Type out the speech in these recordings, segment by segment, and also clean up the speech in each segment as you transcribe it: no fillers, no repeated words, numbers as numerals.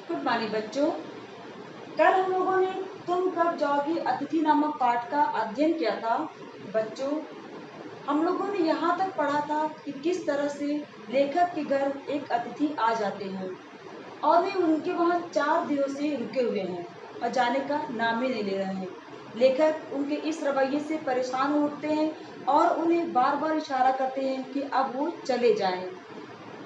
Good morning बच्चों। कल हम लोगों ने तुम कब जाओगी अतिथि नामक पाठ का अध्ययन किया था। बच्चों, हम लोगों ने यहाँ तक पढ़ा था कि किस तरह से लेखक के घर एक अतिथि आ जाते हैं और वे उनके वहाँ 4 दिनों से रुके हुए हैं और जाने का नाम ही नहीं ले रहे हैं। लेखक उनके इस रवैये से परेशान हो उठते हैं और उन्हें बार बार इशारा करते हैं कि अब वो चले जाएं,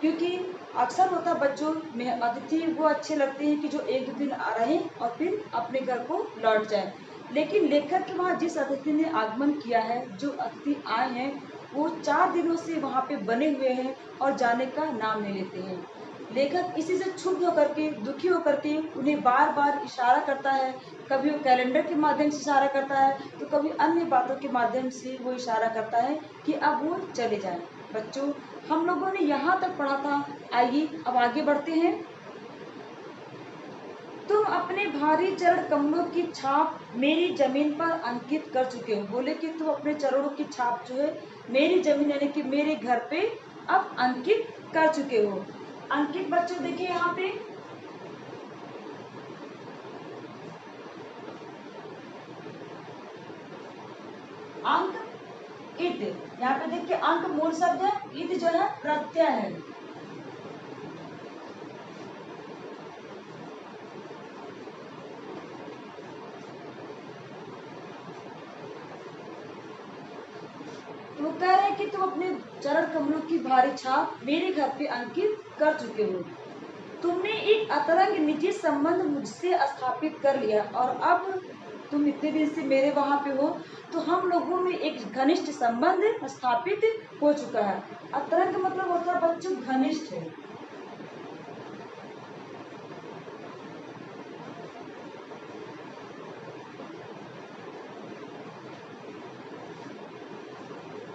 क्योंकि अक्सर होता बच्चों में अतिथि वो अच्छे लगते हैं कि जो 1-2 दिन रहें और फिर अपने घर को लौट जाएं। लेकिन लेखक के वहाँ जिस अतिथि ने आगमन किया है, जो अतिथि आए हैं, वो 4 दिनों से वहाँ पे बने हुए हैं और जाने का नाम नहीं लेते हैं। लेखक इसी से क्षुब्ध होकर के, दुखी होकर के उन्हें बार बार इशारा करता है। कभी वो कैलेंडर के माध्यम से इशारा करता है तो कभी अन्य बातों के माध्यम से वो इशारा करता है कि अब वो चले जाएं। बच्चों, हम लोगों ने यहाँ तक पढ़ा था। आइए अब आगे बढ़ते हैं। तुम अपने भारी चरण कमलों की छाप मेरी जमीन पर अंकित कर चुके हो। बोले कि तुम अपने चरणों की छाप जो है मेरी जमीन यानी कि मेरे घर पे अब अंकित कर चुके हो। अंकित बच्चों देखिए यहाँ पे अंक इत, यहाँ पे देखिए अंक मूल शब्द है, इत जो है प्रत्यय है। तो वो कह रहे हैं कि तुम अपने चरण कमलों की भारी छाप मेरे घर पे अंकित कर चुके हो। तुमने एक अतरंग निजी संबंध मुझसे स्थापित कर लिया और अब तुम इतने दिन से मेरे वहां पे हो तो हम लोगों में एक घनिष्ठ संबंध स्थापित हो चुका है। अतरंग मतलब होता है बच्चों घनिष्ठ है।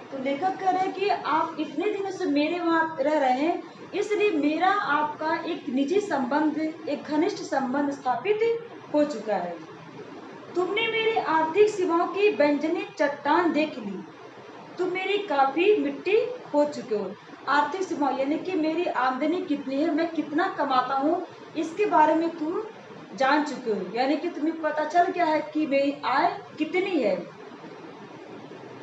तो लेखक कह रहे हैं कि आप इतने दिनों से मेरे वहां रह रहे हैं, इसलिए मेरा आपका एक निजी संबंध, एक घनिष्ठ संबंध स्थापित हो चुका है। तुमने मेरी आर्थिक सीमाओं की व्यंजनी चट्टान देख ली। तुम मेरी काफी मिट्टी हो चुके हो। आर्थिक सीमा यानी कि मेरी आमदनी कितनी है, मैं कितना कमाता हूँ, इसके बारे में तुम जान चुके हो। यानी कि तुम्हें पता चल गया है कि मेरी आय कितनी है।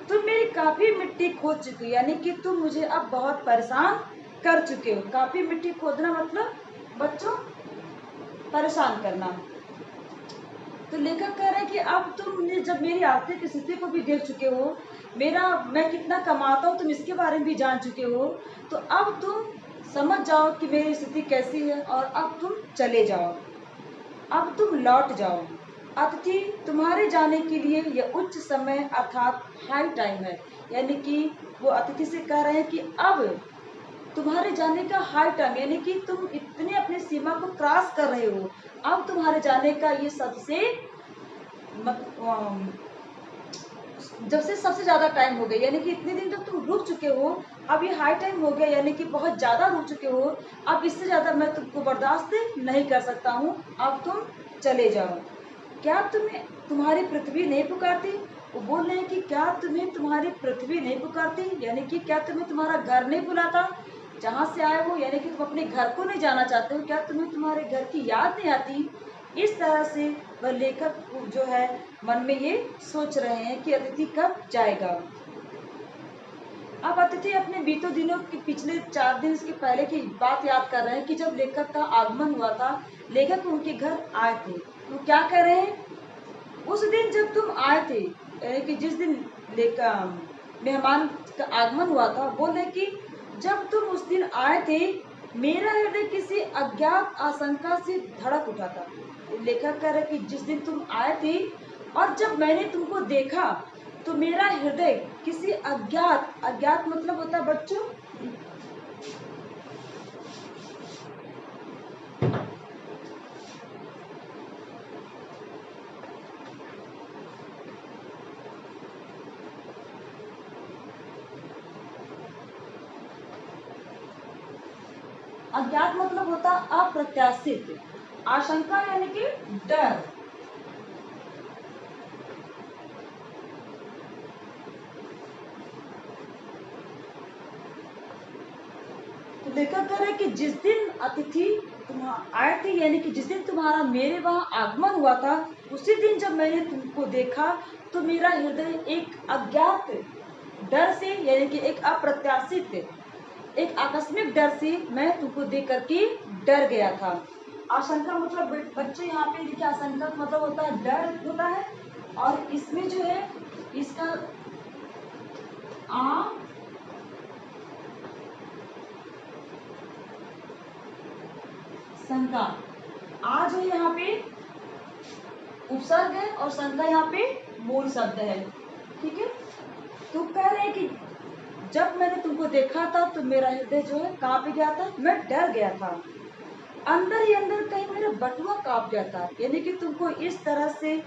तुम मेरी काफी मिट्टी खोद चुके हो, यानी कि तुम मुझे अब बहुत परेशान कर चुके हो। काफी मिट्टी खोदना मतलब बच्चों परेशान करना। तो लेखक कह रहे हैं कि अब तुमने जब मेरी आर्थिक स्थिति को भी देख चुके हो, मैं कितना कमाता हूँ तुम इसके बारे में भी जान चुके हो, तो अब तुम समझ जाओ कि मेरी स्थिति कैसी है और अब तुम चले जाओ, अब तुम लौट जाओ। अतिथि तुम्हारे जाने के लिए यह उच्च समय अर्थात हाई टाइम है। यानी कि वो अतिथि से कह रहे हैं कि अब तुम्हारे जाने का हाई टाइम, यानी कि तुम इतने अपनी सीमा को क्रॉस कर रहे हो, अब तुम्हारे जाने का ये जब से सबसे ज्यादा टाइम हो गया, यानी कि इतने दिन तक तुम रुक चुके हो, अब ये हाई टाइम हो गया, यानी कि बहुत ज्यादा रुक चुके हो। अब इससे ज्यादा मैं तुमको बर्दाश्त नहीं कर सकता हूँ, अब तुम चले जाओ। क्या तुम्हें तुम्हारी पृथ्वी नहीं पुकारती? वो बोल रहे हैं कि क्या तुम्हें तुम्हारी पृथ्वी नहीं पुकारती, यानी कि क्या तुम्हें तुम्हारा घर नहीं बुलाता जहाँ से आए हो, यानी कि तुम अपने घर को नहीं जाना चाहते हो, क्या तुम्हें तुम्हारे घर की याद नहीं आती? इस तरह से वह लेखक जो है मन में ये सोच रहे हैं कि अतिथि कब जाएगा। अब अतिथि अपने बीतों दिनों के पिछले 4 दिन के पहले की बात याद कर रहे हैं कि जब लेखक का आगमन हुआ था, लेखक उनके घर आए थे। तो क्या कह रहे हैं, उस दिन जब तुम आए थे, यानी कि जिस दिन मेहमान का आगमन हुआ था, बोले कि जब तुम उस दिन आए थे मेरा हृदय किसी अज्ञात आशंका से धड़क उठा था। लेखक कह रहे कि जिस दिन तुम आए थे और जब मैंने तुमको देखा तो मेरा हृदय किसी अज्ञात, अज्ञात मतलब होता है बच्चों अज्ञात मतलब होता अप्रत्याशित, आशंका यानी कि डर। तो लेखक कह रहे कि जिस दिन अतिथि आए थे, यानी कि जिस दिन तुम्हारा मेरे वहाँ आगमन हुआ था, उसी दिन जब मैंने तुमको देखा तो मेरा हृदय एक अज्ञात डर से, यानी कि एक अप्रत्याशित, एक आकस्मिक डर से मैं तुमको देख करके डर गया था। आशंका मतलब बच्चे यहाँ पे देखिए, आशंका मतलब होता है डर होता है, और इसमें जो है इसका शंका, आ जो यहाँ पे उपसर्ग है और शंका यहाँ पे मूल शब्द है। ठीक है, तो कह रहे हैं कि जब मैंने तुमको देखा था तो मेरा हृदय जो है कहाँ पे गया था, मैं डर गया था, अंदर ही अंदर कहीं मेरा बटुआ कांप गया था। यानी कि तुमको इस तरह से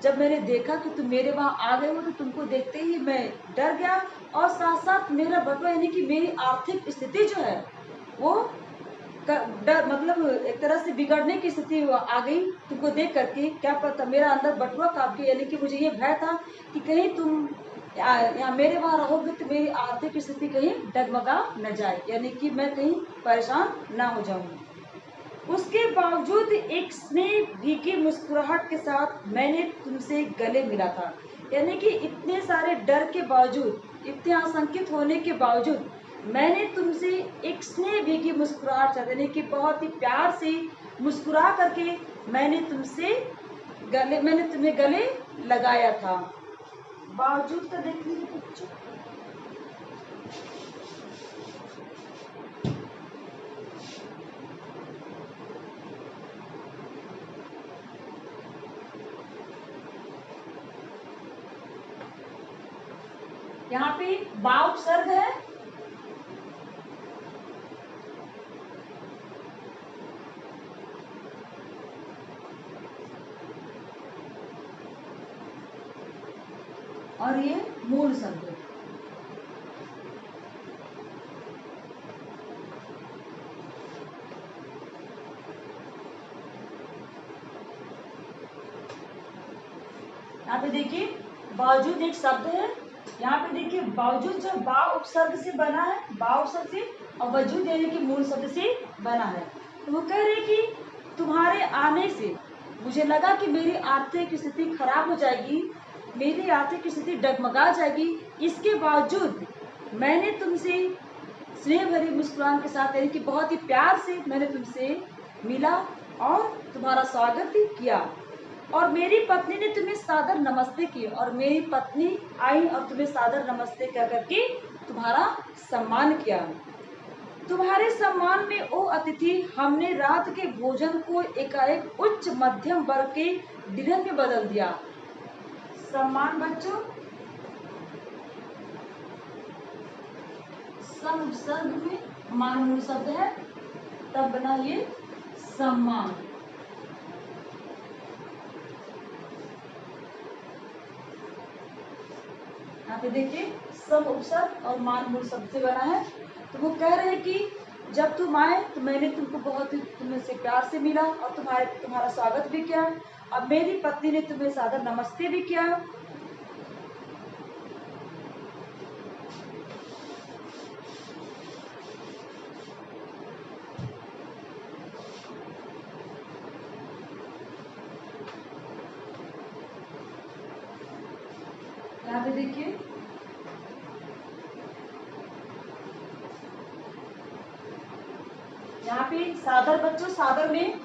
जब मैंने देखा कि तुम मेरे वहाँ आ गए हो, तो तुमको देखते ही मैं डर गया, और साथ साथ मेरा बटुआ, यानी कि मेरी आर्थिक स्थिति जो है वो डर मतलब एक तरह से बिगड़ने की स्थिति आ गई तुमको देख करके। क्या पता, मेरा अंदर बटुआ कांप गया, यानी कि मुझे ये भय था कि कहीं तुम यहाँ मेरे वहाँ रहोगे तो मेरी आर्थिक स्थिति कहीं डगमगा न जाए, यानी कि मैं कहीं परेशान ना हो जाऊँ। उसके बावजूद एक स्नेह भीगी मुस्कुराहट के साथ मैंने तुमसे गले मिला था। यानी कि इतने सारे डर के बावजूद, इतने आशंकित होने के बावजूद मैंने तुमसे एक स्नेह भीगी मुस्कुराहट, यानी कि बहुत ही प्यार से मुस्कुरा करके मैंने तुम्हें गले लगाया था। बावजूद का देख लीजिए बच्चों, यहाँ पे बा उपसर्ग है, और ये मूल शब्द है। यहाँ पे देखिए बावजूद एक शब्द है, यहाँ पे देखिए बावजूद जो बा उपसर्ग से बना है, बा उपसर्ग से, और वजूद यानी कि मूल शब्द से बना है। तो वो कह रहे कि तुम्हारे आने से मुझे लगा कि मेरी आर्थिक स्थिति खराब हो जाएगी, मेरी आर्थिक स्थिति डगमगा जाएगी। इसके बावजूद मैंने तुमसे स्नेह भरी मुस्कुराहट के साथ, यानी कि बहुत ही प्यार से मैंने तुमसे मिला और तुम्हारा स्वागत किया, और मेरी पत्नी ने तुम्हें सादर नमस्ते की, और मेरी पत्नी आई और तुम्हें सादर नमस्ते कह करके तुम्हारा सम्मान किया। तुम्हारे सम्मान में ओ अतिथि, हमने रात के भोजन को एकाएक उच्च मध्यम वर्ग के डिनर में बदल दिया। सम्मान बच्चों सम शब्द में मान मूल शब्द है, तब बना ये सम्मान। यहाँ पे देखिए सम उपसर्ग और मान मूल शब्द से बना है। तो वो कह रहे हैं कि जब तुम आए तो मैंने तुमको बहुत ही तुमसे प्यार से मिला और तुम्हारा स्वागत भी किया, और मेरी पत्नी ने तुम्हें सादर नमस्ते भी किया। यहाँ पे देखिए यहाँ पे सादर बच्चों, सादर में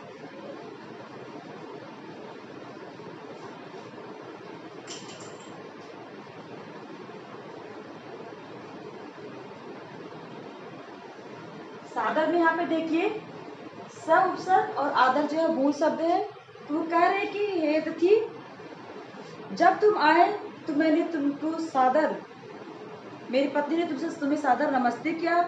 सादर में यहाँ पे देखिए स उपसर्ग और आदर जो है मूल शब्द है। तो वो कह रहे हैं कि हे अतिथि, जब तुम आए तो मैंने तुमको सादर, मेरी पत्नी ने तुम्हें सादर नमस्ते किया।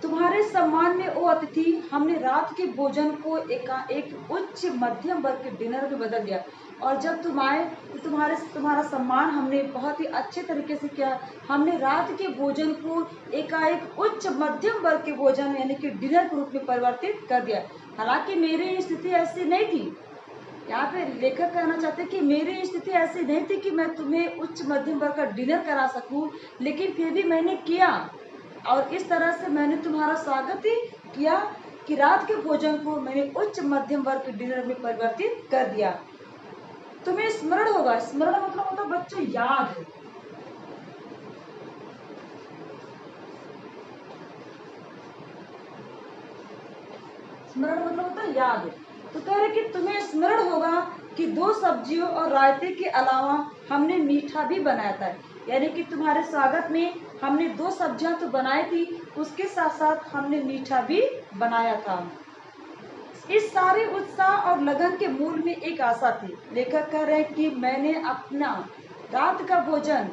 तुम्हारे सम्मान में ओ अतिथि, हमने रात के भोजन को एक उच्च मध्यम वर्ग के डिनर में बदल दिया। और जब तुम आए तो तुम्हारा सम्मान हमने बहुत ही अच्छे तरीके से किया। हमने रात के भोजन को एकाएक उच्च मध्यम वर्ग के भोजन यानी कि डिनर के रूप में परिवर्तित कर दिया। हालांकि मेरी स्थिति ऐसी नहीं थी, यहाँ पे लेखक कहना चाहते हैं कि मेरी स्थिति ऐसी नहीं थी कि मैं तुम्हें उच्च मध्यम वर्ग का डिनर करा सकूं, लेकिन फिर भी मैंने किया, और इस तरह से मैंने तुम्हारा स्वागत ही किया कि रात के भोजन को मैंने उच्च मध्यम वर्ग के डिनर में परिवर्तित कर दिया। तुम्हें स्मरण होगा, स्मरण मतलब होता है बच्चों याद है। स्मरण मतलब होता है याद है। तो कह रहे कि तुम्हें स्मरण होगा कि 2 सब्जियों और रायते के अलावा हमने मीठा भी बनाया था। यानी कि तुम्हारे स्वागत में हमने 2 सब्जियां तो बनाई थी, उसके साथ साथ हमने मीठा भी बनाया था। इस सारे उत्साह और लगन के मूल में एक आशा थी। लेखक कह रहे हैं कि मैंने अपना रात का भोजन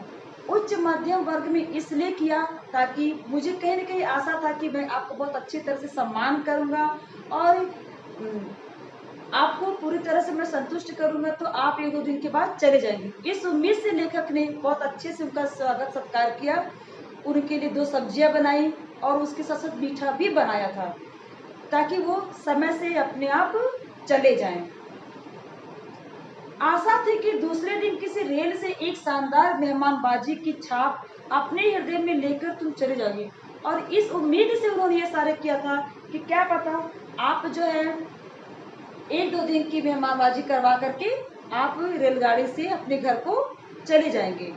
उच्च मध्यम वर्ग में इसलिए किया ताकि मुझे कहीं न कहीं आशा था कि मैं आपको बहुत अच्छी तरह से सम्मान करूंगा और आपको पूरी तरह से मैं संतुष्ट करूंगा, तो आप 1-2 दिन के बाद चले जाएंगे। इस उम्मीद से लेखक ने बहुत अच्छे से उनका स्वागत सत्कार किया, उनके लिए 2 सब्जियां बनाई और उसके साथ साथ मीठा भी बनाया था ताकि वो समय से अपने आप चले जाएं। आशा थी कि दूसरे दिन किसी रेल से एक शानदार मेहमानबाजी की छाप अपने हृदय में लेकर तुम चले जाओगे, और इस उम्मीद से उन्होंने ये सारे किया था कि क्या पता आप जो है 1-2 दिन की मेहमानबाजी करवा करके आप रेलगाड़ी से अपने घर को चले जाएंगे।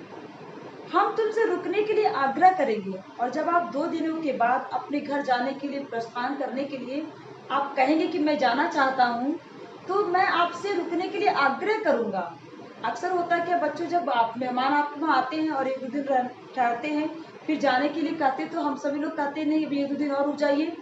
हम तुमसे रुकने के लिए आग्रह करेंगे, और जब आप 2 दिनों के बाद अपने घर जाने के लिए प्रस्थान करने के लिए आप कहेंगे कि मैं जाना चाहता हूँ, तो मैं आपसे रुकने के लिए आग्रह करूँगा। अक्सर होता है क्या बच्चों, जब आप मेहमान आपके वहाँ आते हैं और 1-2 दिन ठहरते हैं, फिर जाने के लिए कहते, तो हम सभी लोग कहते नहीं अभी 1-2 दिन और रुक जाइए।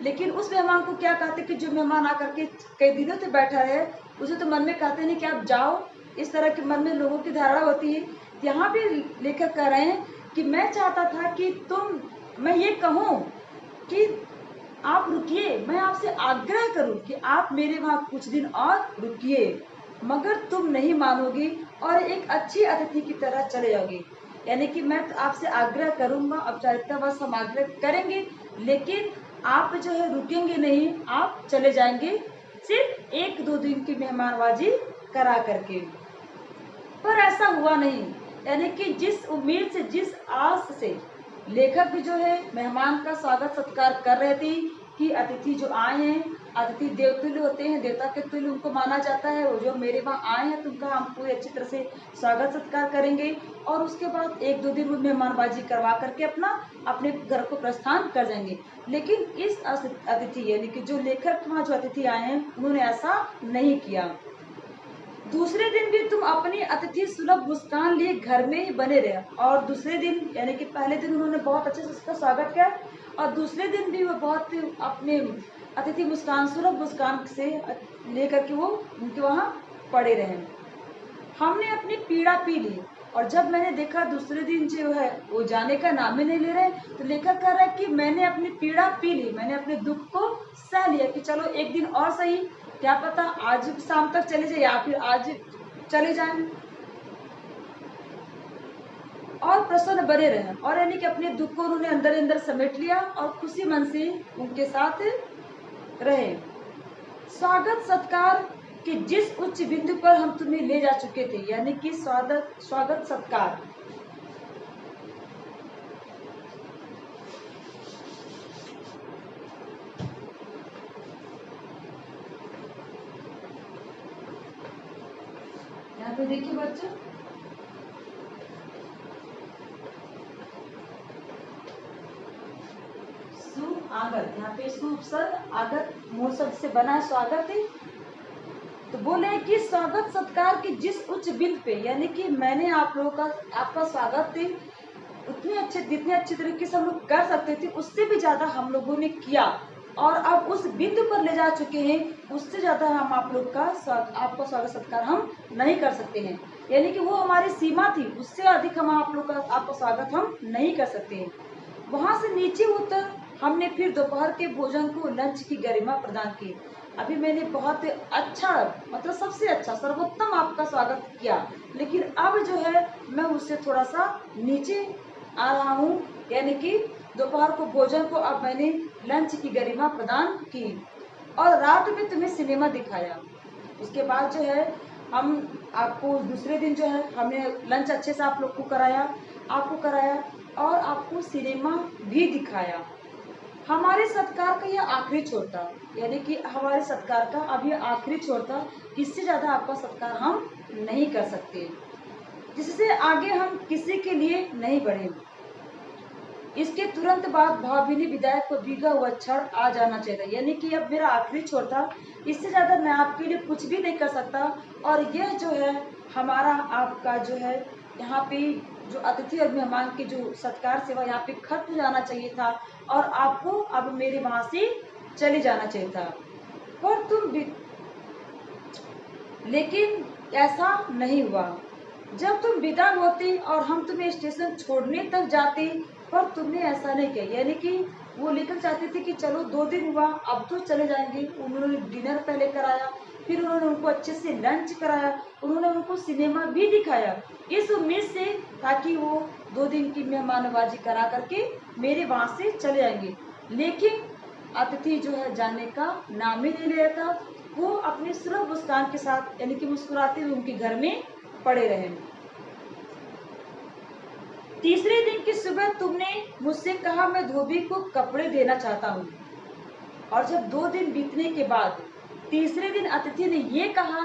लेकिन उस मेहमान को क्या कहते कि जो मेहमान आकर के कई दिनों से बैठा है, उसे तो मन में कहते नहीं कि आप जाओ। इस तरह के मन में लोगों की धारणा होती है। यहाँ भी लेखक कह रहे हैं कि मैं चाहता था कि मैं ये कहूँ कि आप रुकिए, मैं आपसे आग्रह करूं कि आप मेरे वहाँ कुछ दिन और रुकिए, मगर तुम नहीं मानोगे और एक अच्छी अतिथि की तरह चले जाओगे। यानी कि मैं आपसे आग्रह करूंगा, औपचारिकतावश हम आग्रह करेंगे, लेकिन आप जो है रुकेंगे नहीं, आप चले जाएंगे सिर्फ 1-2 दिन की मेहमानबाजी करा करके। पर ऐसा हुआ नहीं। यानी कि जिस उम्मीद से, जिस आस से लेखक भी जो है मेहमान का स्वागत सत्कार कर रहे थे कि अतिथि जो आए हैं, अतिथि देवतुल्य होते हैं, देवता के तुल्य उनको माना जाता है। वो जो मेरे वहाँ आए हैं तो उनका हम पूरी अच्छी तरह से स्वागत सत्कार करेंगे, और उसके बाद 1-2 दिन वो मेहमानबाजी करवा करके अपने घर को प्रस्थान कर जाएंगे। लेकिन इस अतिथि यानी कि जो लेखक वहाँ जो अतिथि आए हैं, उन्होंने ऐसा नहीं किया। दूसरे दिन भी तुम अपनी अतिथि सुलभ मुस्कान लिए घर में ही बने रहे, और दूसरे दिन यानी कि पहले दिन उन्होंने बहुत अच्छे से उसका स्वागत किया, और दूसरे दिन भी वो बहुत अपने अतिथि मुस्कान सुलभ मुस्कान से लेकर के वो उनके वहाँ पड़े रहे। हमने अपनी पीड़ा पी ली, और जब मैंने देखा दूसरे दिन जो है वो जाने का नाम ही नहीं ले रहे, तो लेखक कह रहा है कि मैंने अपनी पीड़ा पी ली, मैंने अपने दुख को सह लिया कि चलो 1 दिन और सही, क्या पता आज शाम तक चले जाए या फिर आज चले जाएं, और प्रसन्न बने रहे। और यानी कि अपने दुख को उन्होंने अंदर अंदर समेट लिया और खुशी मन से उनके साथ रहे। स्वागत सत्कार कि जिस उच्च बिंदु पर हम तुम्हें ले जा चुके थे, यानी कि स्वागत सत्कार यहाँ पे देखिए बच्चों, आगत, यहाँ पे उपसर्ग आगत मूल शब्द से बना है स्वागत है। तो बोले कि स्वागत सत्कार की जिस उच्च बिंदु पे, यानी कि मैंने आप लोगों का आपका स्वागत थे जितने अच्छे तरीके से हम लोग कर सकते थे, उससे भी ज्यादा हम लोगों ने किया, और अब उस बिंदु पर ले जा चुके हैं, उससे ज्यादा हम आप लोग का आपका स्वागत सत्कार हम नहीं कर सकते हैं। यानी कि वो हमारी सीमा थी, उससे अधिक हम आप लोग का आपका स्वागत हम नहीं कर सकते हैं। वहां से नीचे उतर हमने फिर दोपहर के भोजन को लंच की गरिमा प्रदान की। अभी मैंने बहुत अच्छा, मतलब सबसे अच्छा सर्वोत्तम आपका स्वागत किया, लेकिन अब जो है मैं उससे थोड़ा सा नीचे आ रहा हूँ। यानी कि दोपहर को भोजन को अब मैंने लंच की गरिमा प्रदान की, और रात में तुम्हें सिनेमा दिखाया। उसके बाद जो है हम आपको दूसरे दिन जो है हमने लंच अच्छे से आपको कराया और आपको सिनेमा भी दिखाया। हमारे सत्कार का यह आखिरी छोर था, यानी कि हमारे सत्कार का अब यह आखिरी छोर था। इससे ज़्यादा आपका सत्कार हम नहीं कर सकते, जिससे आगे हम किसी के लिए नहीं बढ़े। इसके तुरंत बाद भावभीनी विदाई को भीगा हुआ क्षण आ जाना चाहिए, यानी कि अब मेरा आखिरी छोर था, इससे ज़्यादा मैं आपके लिए कुछ भी नहीं कर सकता। और यह जो है हमारा आपका जो है यहाँ पे जो अतिथि और मेहमान की जो सत्कार सेवा यहाँ पे खत्म हो जाना चाहिए था, और आपको अब मेरे वहाँ से चले जाना चाहिए था। पर लेकिन ऐसा नहीं हुआ। जब तुम विदा होते और हम तुम्हें स्टेशन छोड़ने तक जाते, पर तुमने ऐसा नहीं किया, यानी कि वो लेकर चाहते थे कि चलो 2 दिन हुआ, अब तो चले जाएंगे। उन्होंने डिनर पहले कराया, फिर उन्होंने उनको अच्छे से लंच कराया, उन्होंने उनको सिनेमा भी दिखाया, इस उम्मीद से ताकि वो 2 दिन की मेहमानबाजी करा करके मेरे वहाँ से चले जाएंगे। लेकिन अतिथि जो है जाने का नाम ही नहीं ले रहा था। वो अपनी सुलभ मुस्कान के साथ, यानी कि मुस्कुराते हुए उनके घर में पड़े रहे। तीसरे दिन की सुबह तुमने मुझसे कहा मैं धोबी को कपड़े देना चाहता हूँ, और जब 2 दिन बीतने के बाद तीसरे दिन अतिथि ने ये कहा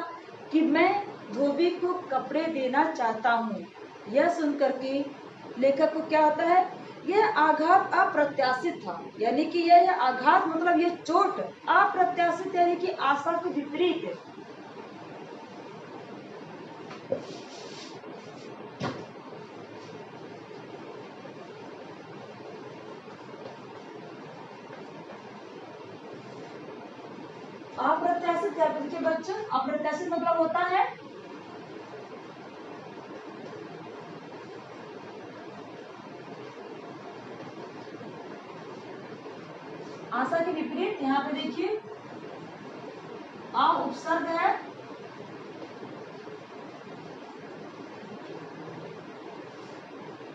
कि मैं धोबी को कपड़े देना चाहता हूँ, यह सुनकर के लेखक को क्या होता है, यह आघात अप्रत्याशित था। यानी कि यह आघात मतलब यह चोट अप्रत्याशित, यानी कि आशा के विपरीत। अप्रत्याशित क्या देखिए बच्चों, अप्रत्याशित मतलब होता है आशा के विपरीत। यहाँ पे देखिए आ उपसर्ग है,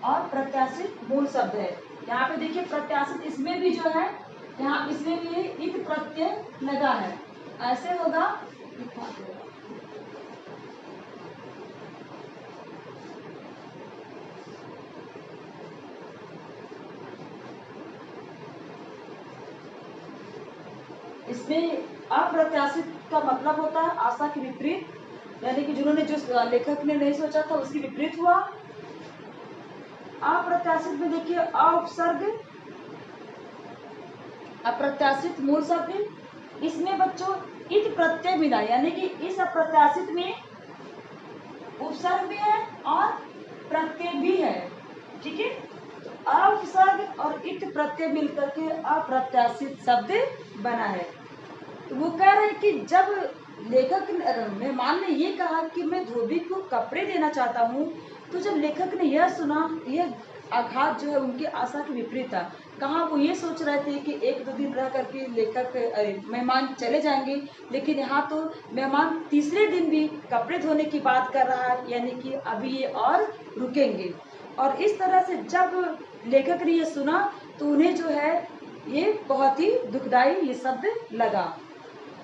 और प्रत्याशित मूल शब्द है। यहाँ पे देखिए प्रत्याशित, इसमें भी जो है यहाँ इसमें भी इत प्रत्यय लगा है, ऐसे होगा। इसमें अप्रत्याशित का मतलब होता है आशा के विपरीत, यानी कि जिन्होंने जो लेखक ने नहीं सोचा था उसके विपरीत हुआ। अप्रत्याशित में देखिए अ उपसर्ग, अप्रत्याशित मूल शब्द, इसमें बच्चों इत प्रत्यय मिला, यानी कि इस अप्रत्याशित में उपसर्ग भी है और प्रत्यय भी है। ठीक है, अ उपसर्ग और इत प्रत्यय मिलकर के अप्रत्याशित शब्द बना है। तो वो कह रहे हैं कि जब लेखक मेहमान ने ये कहा कि मैं धोबी को कपड़े देना चाहता हूँ, तो जब लेखक ने यह सुना, यह आघात जो है उनकी आशा के विपरीत था। कहाँ वो ये सोच रहे थे कि 1-2 दिन रह करके मेहमान चले जाएंगे, लेकिन यहाँ तो मेहमान तीसरे दिन भी कपड़े धोने की बात कर रहा है, यानी कि अभी ये और रुकेंगे। और इस तरह से जब लेखक ने ये सुना तो उन्हें जो है ये बहुत ही दुखदाई ये शब्द लगा,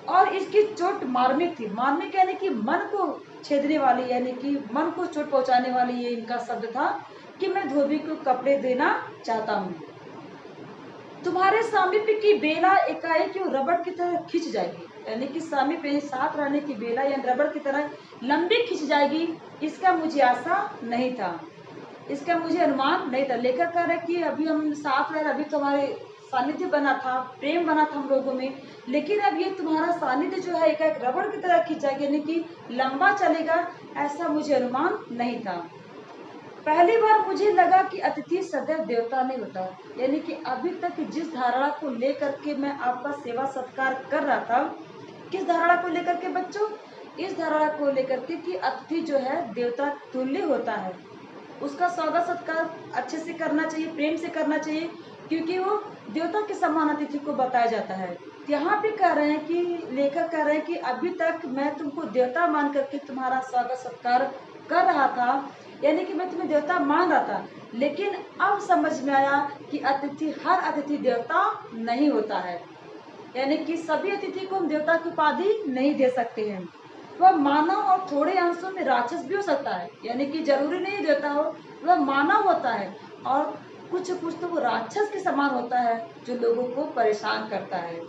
और इसकी चोट मार्मिक थी। मार्मिक यानी कि मन को छेदने वाली, यानी कि मन को चोट पहुंचाने वाली ये इनका शब्द था कि मैं धोबी को कपड़े देना चाहता हूँ। तुम्हारे सामीप्य की बेला एकाएक रबड़ की तरह खिंच जाएगी, यानी कि सामीप्य साथ रहने की बेला या रबड़ की तरह लंबी खिंच जाएगी, इसका मुझे आशा नहीं था, इसका मुझे अनुमान नहीं था। लेखक कह रहे कि अभी हम साथ रह रहे, अभी तुम्हारे सानिध्य बना था, प्रेम बना था हम लोगों में, लेकिन अब ये तुम्हारा सानिध्य जो है एक रबड़ की तरह खिंचाएगा, यानी कि लंबा चलेगा, ऐसा मुझे अनुमान नहीं था। पहली बार मुझे लगा कि अतिथि सदैव देवता नहीं होता, यानी कि अभी तक जिस धारणा को लेकर के मैं आपका सेवा सत्कार कर रहा था, किस धारणा को लेकर के बच्चों, इस धारणा को लेकर के कि अतिथि जो है देवता तुल्य होता है, उसका स्वागत सत्कार अच्छे से करना चाहिए, प्रेम से करना चाहिए, क्योंकि वो देवता के समान अतिथि को बताया जाता है। यहाँ पे कह रहे हैं कि लेखक कह रहे हैं कि अभी तक मैं तुमको देवता मान करके तुम्हारा स्वागत सत्कार कर रहा था, यानी कि मैं तुम्हें देवता मान रहा था, लेकिन अब समझ में आया कि हर अतिथि देवता नहीं होता है, यानी कि सभी अतिथि को हम देवता की उपाधि नहीं दे सकते हैं। वह मानव और थोड़े अंशों में राक्षस भी हो सकता है, यानी कि जरूरी नहीं देवता हो, वह मानव होता है और कुछ कुछ तो वो राक्षस के समान होता है जो लोगों को परेशान करता है।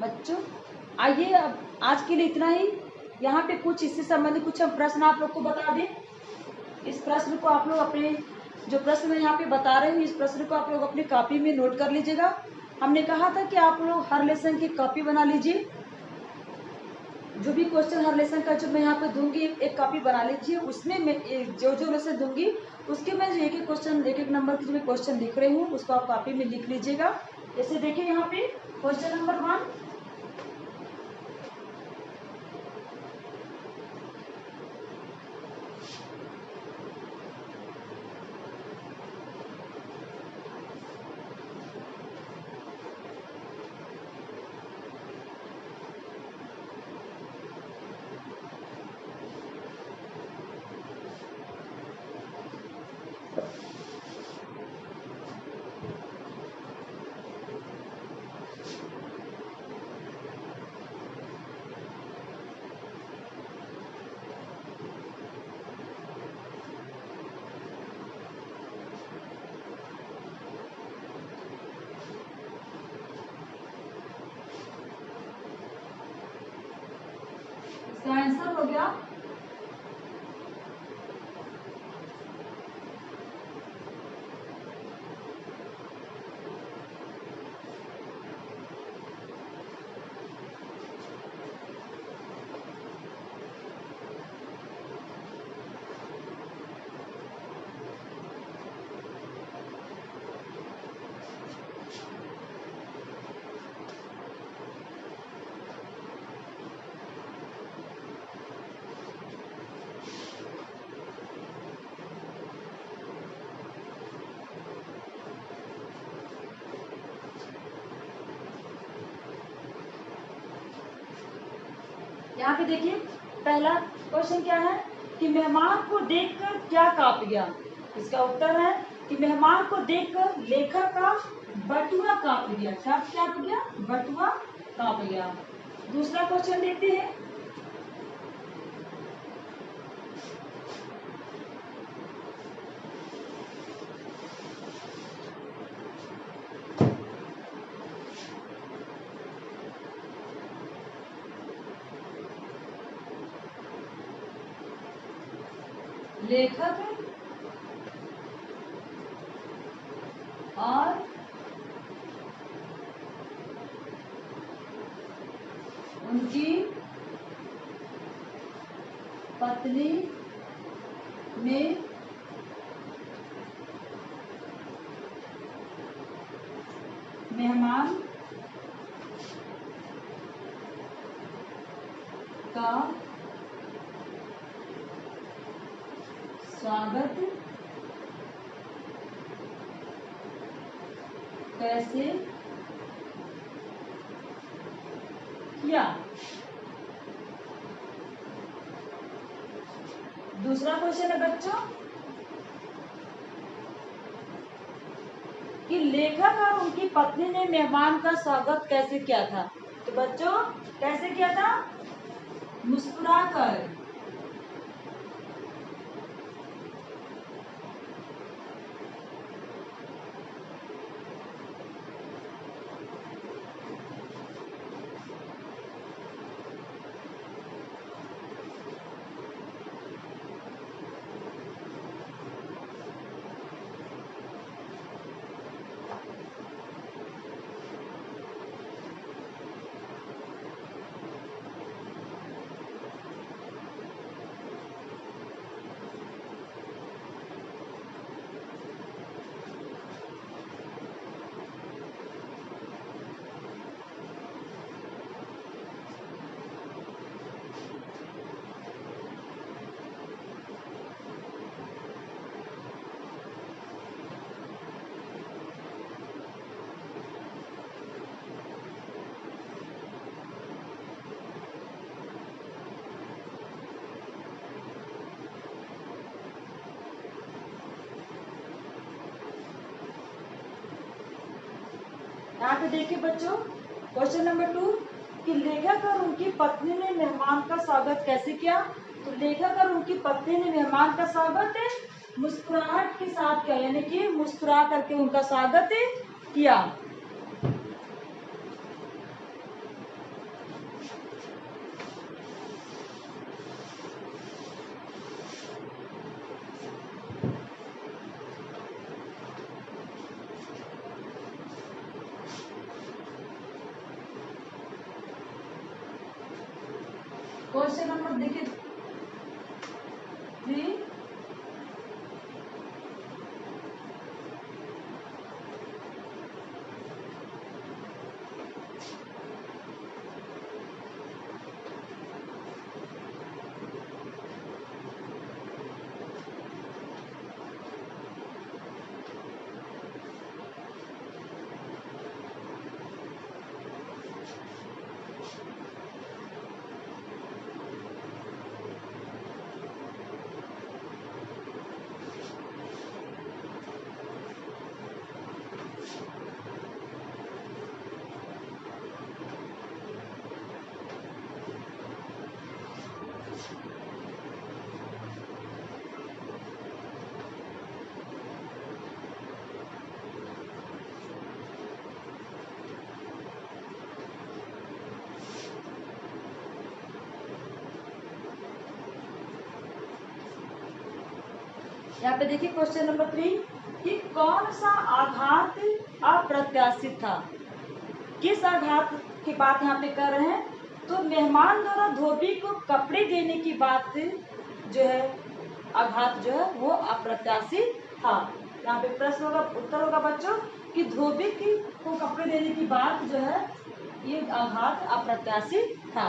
बच्चों आइए, अब आज के लिए इतना ही। यहाँ पे कुछ इससे संबंधित कुछ हम प्रश्न आप लोग को बता दें। इस प्रश्न को आप लोग अपने, जो प्रश्न मैं यहाँ पे बता रही हूँ, इस प्रश्न को आप लोग अपनी कॉपी में नोट कर लीजिएगा। हमने कहा था कि आप लोग हर लेसन की कॉपी बना लीजिए। जो भी क्वेश्चन हर लेसन का जो मैं यहाँ पे दूंगी, एक कॉपी बना लीजिए। उसमें मैं जो जो लेसन दूंगी उसके मैं जो एक एक क्वेश्चन, एक एक नंबर की जो मैं क्वेश्चन लिख रही हूँ उसको आप कॉपी में लिख लीजिएगा। जैसे देखिए यहाँ पे क्वेश्चन नंबर 1, इसका आंसर हो गया यहाँ पे देखिए पहला क्वेश्चन क्या है कि मेहमान को देखकर क्या कांप गया। इसका उत्तर है कि मेहमान को देखकर लेखक का बटुआ कांप गया। क्या कांप गया? बटुआ कांप गया। दूसरा क्वेश्चन देखते हैं। लेखक और उनकी पत्नी ने मेहमान का स्वागत कैसे किया। दूसरा क्वेश्चन है बच्चों कि लेखक और उनकी पत्नी ने मेहमान का स्वागत कैसे किया था। तो बच्चों कैसे किया था? मुस्कुराकर। यहाँ पे देखिए बच्चों क्वेश्चन नंबर 2 कि लेखक और उनकी पत्नी ने मेहमान का स्वागत कैसे किया। तो लेखक और उनकी पत्नी ने मेहमान का स्वागत मुस्कुराहट के साथ किया, यानी कि मुस्कुरा करके उनका स्वागत किया। क्वेश्चन नंबर देखिए 3 यहाँ पे देखिए क्वेश्चन नंबर 3 कि कौन सा आघात अप्रत्याशित था। किस आघात की बात यहाँ पे कर रहे हैं। तो मेहमान द्वारा धोबी को कपड़े देने की बात जो है, आघात जो है वो अप्रत्याशित था। यहाँ पे प्रश्न होगा, उत्तर होगा बच्चों कि धोबी को कपड़े देने की बात जो है ये आघात अप्रत्याशित था।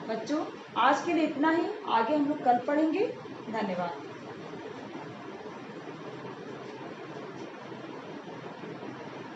बच्चों आज के लिए इतना ही, आगे हम लोग कल पढ़ेंगे। धन्यवाद।